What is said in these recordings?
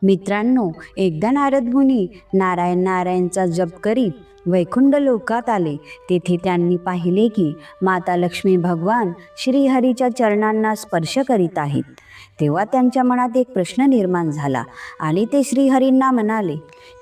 मित्रांनो, एकदा नारद मुनी नारायण नारायणचा जप करीत वैकुंठ लोकात आले. तेथे त्यांनी पाहिले की माता लक्ष्मी भगवान श्रीहरीच्या चरणांना स्पर्श करीत आहेत. तेव्हा त्यांच्या मनात एक प्रश्न निर्माण झाला आणि ते श्रीहरींना म्हणाले,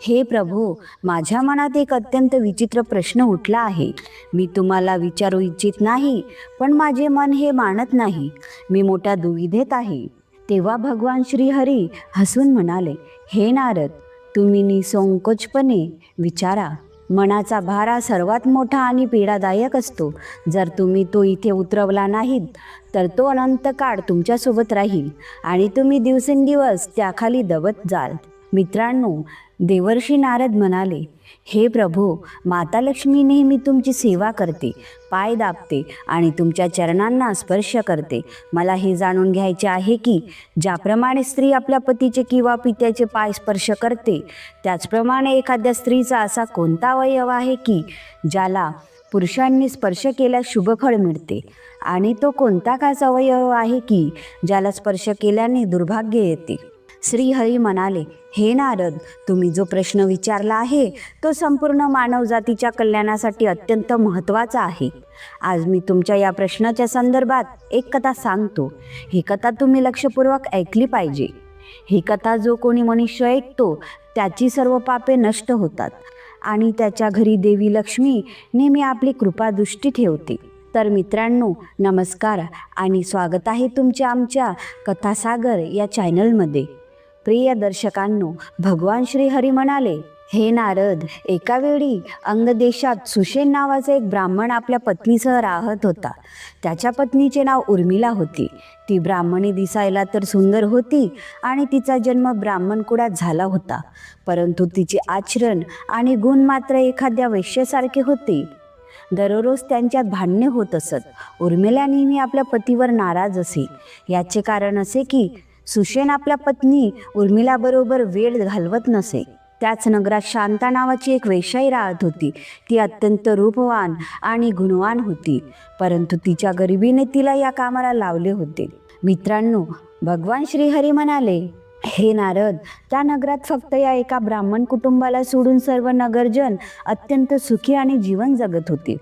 हे प्रभू, माझ्या मनात एक अत्यंत विचित्र प्रश्न उठला आहे. मी तुम्हाला विचारू इच्छित नाही, पण माझे मन हे मानत नाही. मी मोठ्या दुविधेत आहे. तेव्हा भगवान श्रीहरी हसून म्हणाले, हे नारद, तुम्ही निसंकोचपणे विचारा. मनाचा भार हा सर्वात मोठा आणि पीडादायक असतो. जर तुम्ही तो इथे उतरवला नाहीत तर तो अनंत काळ तुमच्यासोबत राहील आणि तुम्ही दिवसेंदिवस त्याखाली दबत जाल. मित्रांनो, देवर्षी नारद म्हणाले, हे प्रभू, माता लक्ष्मी नेहमी तुमची सेवा करते, पाय दाबते आणि तुमच्या चरणांना स्पर्श करते. मला हे जाणून घ्यायचे आहे की ज्याप्रमाणे स्त्री आपल्या पतीचे किंवा पित्याचे पाय स्पर्श करते, त्याचप्रमाणे एखाद्या स्त्रीचा असा कोणता अवयव आहे की ज्याला पुरुषांनी स्पर्श केल्यास शुभफळ मिळते, आणि तो कोणता खास अवयव आहे की ज्याला स्पर्श केल्याने दुर्भाग्य येते. श्रीहरी म्हणाले, हे नारद, तुम्ही जो प्रश्न विचारला आहे तो संपूर्ण मानवजातीच्या कल्याणासाठी अत्यंत महत्त्वाचा आहे. आज मी तुमच्या या प्रश्नाच्या संदर्भात एक कथा सांगतो. ही कथा तुम्ही लक्षपूर्वक ऐकली पाहिजे. ही कथा जो कोणी मनुष्य ऐकतो त्याची सर्व पापे नष्ट होतात आणि त्याच्या घरी देवी लक्ष्मी नेहमी आपली कृपादृष्टी ठेवते. तर मित्रांनो, नमस्कार आणि स्वागत आहे तुमच्या आमच्या कथासागर या चॅनलमध्ये. प्रिय दर्शकांनो, भगवान श्रीहरी म्हणाले, हे नारद, एका वेळी अंग देशात सुषेण नावाचा एक ब्राह्मण आपल्या पत्नीसह राहत होता. त्याच्या पत्नीचे नाव उर्मिला होते. ती ब्राह्मणी दिसायला तर सुंदर होती आणि तिचा जन्म ब्राह्मण कुळात झाला होता, परंतु तिचे आचरण आणि गुण मात्र एखाद्या वैश्यासारखे होते. दररोज त्यांच्यात भांडणे होत असत. उर्मिला नेहमी आपल्या पतीवर नाराज असे. याचे कारण असे की सुषेण आपल्या पत्नी उर्मिलाबरोबर वेळ घालवत नसे. त्याच नगरात शांता नावाची एक वेश्याई राहत होती. ती अत्यंत रूपवान आणि गुणवान होती, परंतु तिच्या गरिबीने तिला या कामाला लावले होते. मित्रांनो, भगवान श्रीहरी म्हणाले, हे नारद, त्या नगरात फक्त या एका ब्राह्मण कुटुंबाला सोडून सर्व नगरजन अत्यंत सुखी आणि जीवन जगत होते.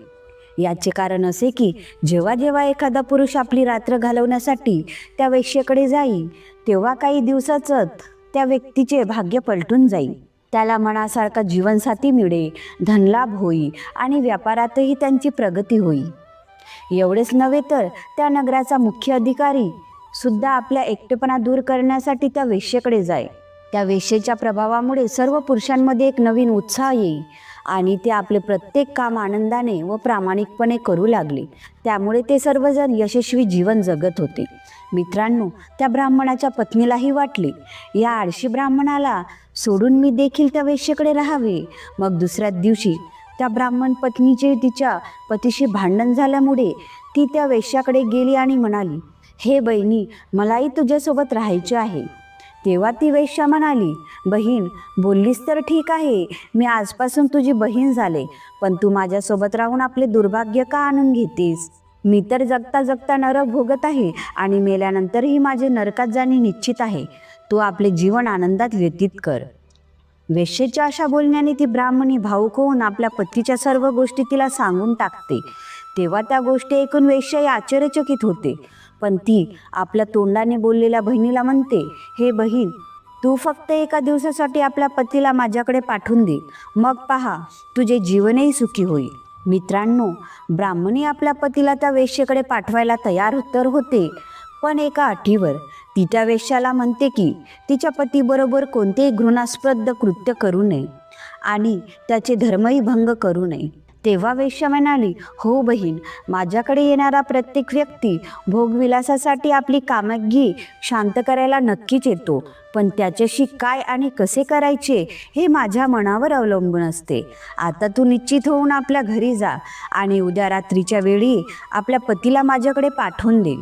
याचे कारण असे की जेव्हा जेव्हा एखादा पुरुष आपली रात्र घालवण्यासाठी त्या वेश्येकडे जाई, तेव्हा काही दिवसातच त्या व्यक्तीचे भाग्य पलटून जाई. त्याला मनासारखा जीवनसाथी मिळे, धनलाभ होई आणि व्यापारातही त्यांची प्रगती होई. एवढेच नव्हे तर त्या नगराचा मुख्य अधिकारी सुद्धा आपल्या एकटेपणा दूर करण्यासाठी त्या वेश्येकडे जाय. त्या वेश्येच्या प्रभावामुळे सर्व पुरुषांमध्ये एक नवीन उत्साह येई आणि ते आपले प्रत्येक काम आनंदाने व प्रामाणिकपणे करू लागले. त्यामुळे ते सर्वजण यशस्वी जीवन जगत होते. मित्रांनो, त्या ब्राह्मणाच्या पत्नीलाही वाटले, या आळशी ब्राह्मणाला सोडून मी देखील त्या वेश्येकडे राहावे. मग दुसऱ्या दिवशी त्या ब्राह्मण पत्नीचे तिच्या पतीशी भांडण झाल्यामुळे ती त्या वेश्याकडे गेली आणि म्हणाली, हे बहिणी, मलाही तुझ्यासोबत राहायचे आहे. तेव्हा ती वेश्या म्हणाली, बहीण, बोललीस तर ठीक आहे, मी आजपासून तुझी बहीण झाले, पण तू माझ्यासोबत राहून आपले दुर्भाग्य का आणून घेतेस? मी तर जगता जगता नरक भोगत आहे आणि मेल्यानंतरही माझे नरकात जाणे निश्चित आहे. तू आपले जीवन आनंदात व्यतीत कर. वेश्येच्या अशा बोलण्याने ती ब्राह्मणी भावुक होऊन आपल्या पतीच्या सर्व गोष्टी तिला सांगून टाकते. तेव्हा त्या गोष्टी ऐकून वेश्याही आश्चर्यचकित होते, पण ती आपल्या तोंडाने बोललेल्या बहिणीला म्हणते, हे बहीण, तू फक्त एका दिवसासाठी आपल्या पतीला माझ्याकडे पाठवून दे, मग पहा, तुझे जीवनही सुखी होईल. मित्रांनो, ब्राह्मणी आपल्या पतीला त्या वेश्येकडे पाठवायला तयार तर होते, पण एका अटीवर. ती त्या वेश्याला म्हणते की तिच्या पतीबरोबर कोणतेही घृणास्पद कृत्य करू नये आणि त्याचे धर्मही भंग करू नये. तेव्हा वेश्या म्हणाली, हो बहीण, माझ्याकडे येणारा प्रत्येक व्यक्ती भोगविलासासाठी आपली कामगी शांत करायला नक्कीच येतो, पण त्याच्याशी काय आणि कसे करायचे हे माझ्या मनावर अवलंबून असते. आता तू निश्चित होऊन आपल्या घरी जा आणि उद्या रात्रीच्या वेळी आपल्या पतीला माझ्याकडे पाठवून दे.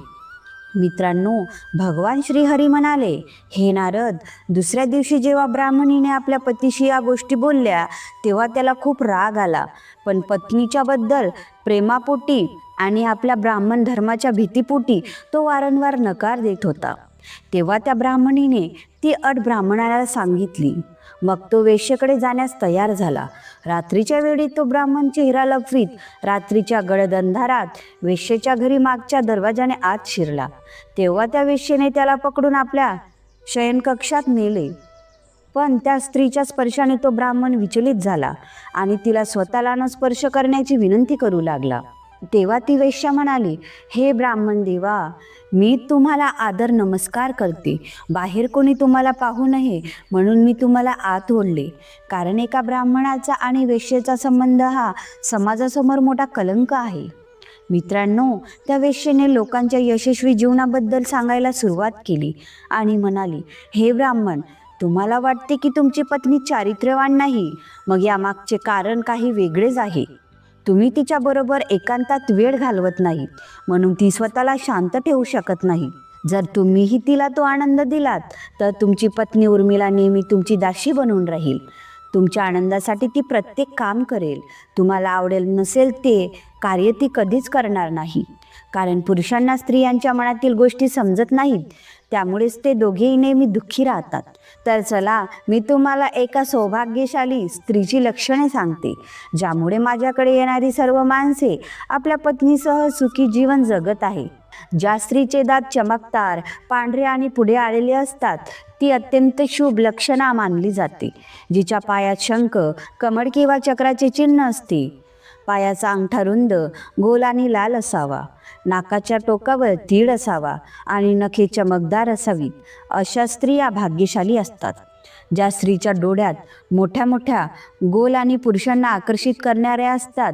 मित्रांनो, भगवान श्रीहरी म्हणाले, हे नारद, दुसऱ्या दिवशी जेव्हा ब्राह्मणीने आपल्या पतीशी या गोष्टी बोलल्या तेव्हा त्याला खूप राग आला, पण पत्नीच्या बद्दल प्रेमापोटी आणि आपल्या ब्राह्मण धर्माच्या भीतीपोटी तो वारंवार नकार देत होता. तेव्हा त्या ब्राह्मणीने ती अट ब्राह्मणाला सांगितली. मग तो वेश्येकडे जाण्यास तयार झाला. रात्रीच्या वेळी तो ब्राह्मण चेहरा लपवीत रात्रीच्या गडद अंधारात वेश्येच्या घरी मागच्या दरवाजाने आत शिरला. तेव्हा त्या वेश्येने त्याला पकडून आपल्या शयनकक्षात नेले. पण त्या स्त्रीच्या स्पर्शाने तो ब्राह्मण विचलित झाला आणि तिला स्वतःला न स्पर्श करण्याची विनंती करू लागला. तेव्हा ती वेश्या म्हणाली, हे ब्राह्मण देवा, मी तुम्हाला आदर नमस्कार करते. बाहेर कोणी तुम्हाला पाहू नये म्हणून मी तुम्हाला आत ओढले. कारण एका ब्राह्मणाचा आणि वेश्येचा संबंध हा समाजासमोर मोठा कलंक आहे. मित्रांनो, त्या वेश्येने लोकांच्या यशस्वी जीवनाबद्दल सांगायला सुरुवात केली आणि म्हणाली, हे ब्राह्मण, तुम्हाला वाटते की तुमची पत्नी चारित्र्यवान नाही. मग यामागचे कारण काही वेगळेच आहे. तुम्ही तिच्याबरोबर एकांतात वेळ घालवत नाही म्हणून ती स्वतःला शांत ठेवू शकत नाही. जर तुम्हीही तिला तो आनंद दिलात तर तुमची पत्नी उर्मिला नेहमी तुमची दासी बनून राहील. तुमच्या आनंदासाठी ती प्रत्येक काम करेल. तुम्हाला आवडेल नसेल ते कार्य ती कधीच करणार नाही. कारण पुरुषांना स्त्रियांच्या मनातील गोष्टी समजत नाहीत, त्यामुळेच ते दोघेही नेहमी दुःखी राहतात. तर चला, मी तुम्हाला एका सौभाग्यशाली स्त्रीची लक्षणे सांगते, ज्यामुळे माझ्याकडे येणारी सर्व माणसे आपल्या पत्नीसह सुखी जीवन जगत आहे. ज्या स्त्रीचे दात चमकदार, पांढरे आणि पुढे आलेले असतात ती अत्यंत शुभ लक्षणा मानली जाते. जिच्या पायात शंख, कमळ किंवा चक्राचे चिन्ह असते. पायाचा अंगठा रुंद, गोल आणि लाल असावा. नाकाच्या टोकावर तीळ असावा आणि नखे चमकदार असावीत. अशा स्त्रिया भाग्यशाली असतात. ज्या स्त्रीच्या डोळ्यात मोठ्या मोठ्या गोल आणि पुरुषांना आकर्षित करणाऱ्या असतात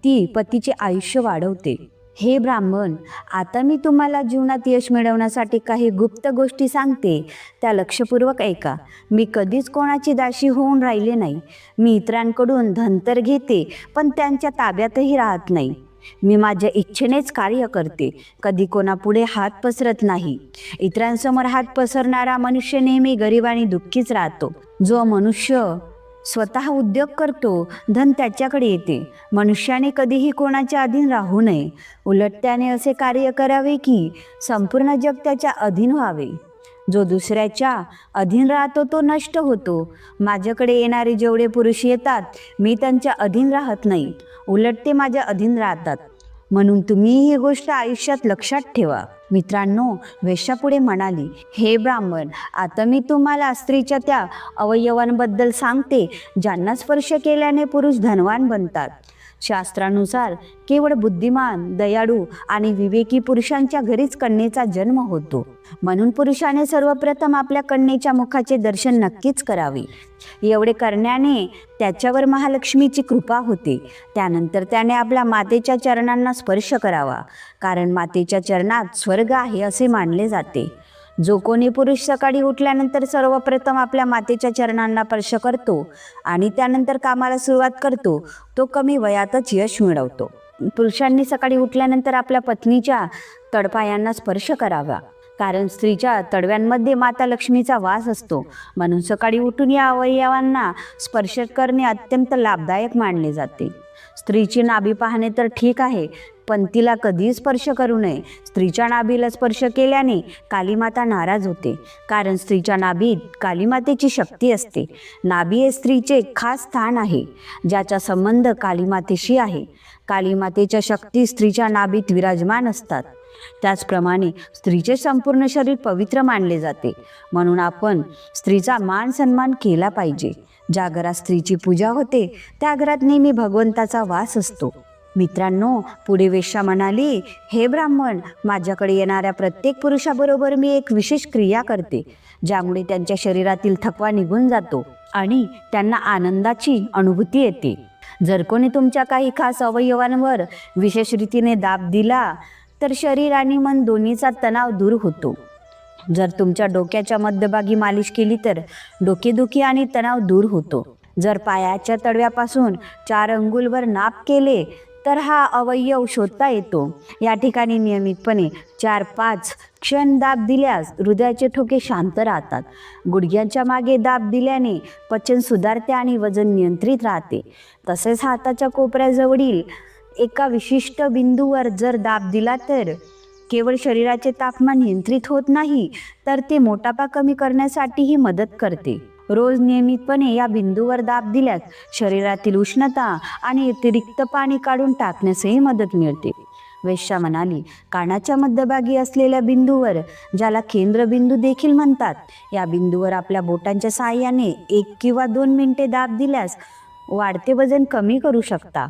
ती पतीचे आयुष्य वाढवते. हे ब्राह्मण, आता मी तुम्हाला जीवनात यश मिळवण्यासाठी काही गुप्त गोष्टी सांगते, त्या लक्षपूर्वक ऐका. मी कधीच कोणाची दासी होऊन राहिले नाही. मी इतरांकडून धन तर घेते पण त्यांच्या ताब्यातही राहत नाही. मी माझ्या इच्छेनेच कार्य करते, कधी कोणापुढे हात पसरत नाही. इतरांसमोर हात पसरणारा मनुष्य नेहमी गरीब आणि दुःखीच राहतो. जो मनुष्य स्वतः उद्योग करतो धन त्याच्याकडे येते. मनुष्याने कधीही कोणाच्या अधीन राहू नये. उलट त्याने असे कार्य करावे की संपूर्ण जग त्याच्या अधीन व्हावे. जो दुसऱ्याच्या अधीन राहतो तो नष्ट होतो. माझ्याकडे येणारे जेवढे पुरुष येतात मी त्यांच्या अधीन राहत नाही, उलट ते माझ्या अधीन राहतात. म्हणून तुम्ही ही गोष्ट आयुष्यात लक्षात ठेवा. मित्रांनो, वेश्या पुढे म्हणाली, हे ब्राह्मण, आता मी तुम्हाला स्त्रीच्या त्या अवयवांबद्दल सांगते ज्यांना स्पर्श केल्याने पुरुष धनवान बनतात. शास्त्रानुसार केवळ बुद्धिमान, दयाळू आणि विवेकी पुरुषांच्या घरीच कन्येचा जन्म होतो. म्हणून पुरुषाने सर्वप्रथम आपल्या कन्येच्या मुखाचे दर्शन नक्कीच करावे. एवढे करण्याने त्याच्यावर महालक्ष्मीची कृपा होते. त्यानंतर त्याने आपल्या मातेच्या चरणांना स्पर्श करावा, कारण मातेच्या चरणात स्वर्ग आहे असे मानले जाते. जो कोणी पुरुष सकाळी उठल्यानंतर सर्वप्रथम आपल्या मातेच्या चरणांना स्पर्श करतो आणि त्यानंतर कामाला सुरुवात करतो तो कमी वयातच यश मिळवतो. पुरुषांनी सकाळी उठल्यानंतर आपल्या पत्नीच्या तळपायांना स्पर्श करावा, कारण स्त्रीच्या तळव्यांमध्ये माता लक्ष्मीचा वास असतो. म्हणून सकाळी उठून या अवयवांना स्पर्श करणे अत्यंत लाभदायक मानले जाते. स्त्रीची नाभी पाहणे तर ठीक आहे, पण तिला कधीही स्पर्श करू नये. स्त्रीच्या नाभीला स्पर्श केल्याने कालीमाता नाराज होते, कारण स्त्रीच्या नाभीत कालीमातेची शक्ती असते. नाभी हे स्त्रीचे खास स्थान आहे, ज्याचा संबंध कालीमातेशी आहे. कालीमातेच्या शक्ती स्त्रीच्या नाभीत विराजमान असतात. त्याचप्रमाणे स्त्रीचे संपूर्ण शरीर पवित्र मानले जाते. म्हणून आपण स्त्रीचा मान सन्मान केला पाहिजे. ज्या घरात स्त्रीची पूजा होते त्या घरात नेहमी भगवंताचा वास असतो. मित्रांनो, पुढे वेश्या म्हणाली, हे ब्राह्मण, माझ्याकडे येणाऱ्या प्रत्येक पुरुषाबरोबर मी एक विशेष क्रिया करते, ज्यामुळे त्यांच्या शरीरातील थकवा निघून जातो आणि त्यांना आनंदाची अनुभूती येते. जर कोणी तुमच्या काही खास अवयवांवर विशेष रीतीने दाब दिला तर शरीर आणि मन दोन्हीचा तणाव दूर होतो. जर तुमच्या डोक्याच्या मध्यभागी मालिश केली तर डोकेदुखी आणि तणाव दूर होतो. जर पायाच्या तळव्यापासून 4 अंगुलवर नाप केले तर हा अवयव शोधता येतो. या ठिकाणी नियमितपणे 4-5 क्षण दाब दिल्यास हृदयाचे ठोके शांत राहतात. गुडघ्यांच्या मागे दाब दिल्याने पचन सुधारते आणि वजन नियंत्रित राहते. तसेच हाताच्या कोपऱ्याजवळील एका विशिष्ट बिंदूवर जर दाब दिला तर केवळ शरीराचे तापमान नियंत्रित होत नाही, तर ते मोटापा कमी करण्यासाठीही मदत करते. रोज नियमितपणे या बिंदूवर दाब दिल्यास शरीरातील उष्णता आणि अतिरिक्त पाणी काढून टाकण्यासही मदत मिळते. वेश्या म्हणाली, कानाच्या मध्यभागी असलेल्या बिंदूवर, ज्याला केंद्रबिंदू देखील म्हणतात, या बिंदूवर आपल्या बोटांच्या साहाय्याने 1 किंवा 2 मिनिटे दाब दिल्यास वाढते वजन कमी करू शकता.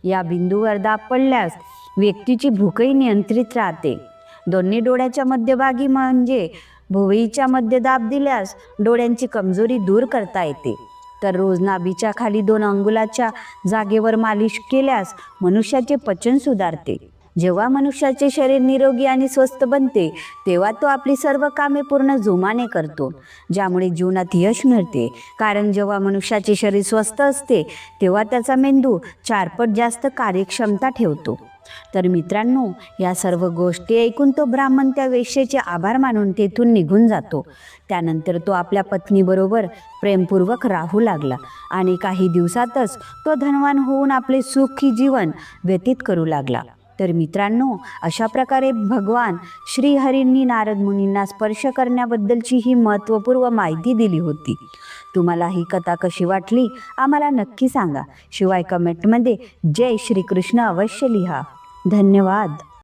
या बिंदूवर दाब पडल्यास व्यक्तीची भूकही नियंत्रित राहते. दोन्ही डोळ्याच्या मध्यभागी म्हणजे भुवईच्या मध्ये दाब दिल्यास डोळ्यांची कमजोरी दूर करता येते. तर रोज नाभीच्या खाली 2 अंगुलाच्या जागेवर मालिश केल्यास मनुष्याचे पचन सुधारते. जेव्हा मनुष्याचे शरीर निरोगी आणि स्वस्थ बनते, तेव्हा तो आपली सर्व कामे पूर्ण जोमाने करतो, ज्यामुळे जीवनात यश मिळते. कारण जेव्हा मनुष्याचे शरीर स्वस्थ असते, तेव्हा त्याचा मेंदू 4 पट जास्त कार्यक्षमता ठेवतो. तर मित्रांनो, या सर्व गोष्टी ऐकून तो ब्राह्मण त्या वेश्येचे आभार मानून तेथून निघून जातो. त्यानंतर तो आपल्या पत्नीबरोबर प्रेमपूर्वक राहू लागला आणि काही दिवसातच तो धनवान होऊन आपले सुखी जीवन व्यतीत करू लागला. तर मित्रांनो, अशा प्रकारे भगवान श्रीहरींनी नारद मुनींना स्पर्श करण्याबद्दलची ही महत्त्वपूर्ण माहिती दिली होती. तुम्हाला ही कथा कशी वाटली आम्हाला नक्की सांगा. शिवाय कमेंटमध्ये जय श्रीकृष्ण अवश्य लिहा. धन्यवाद.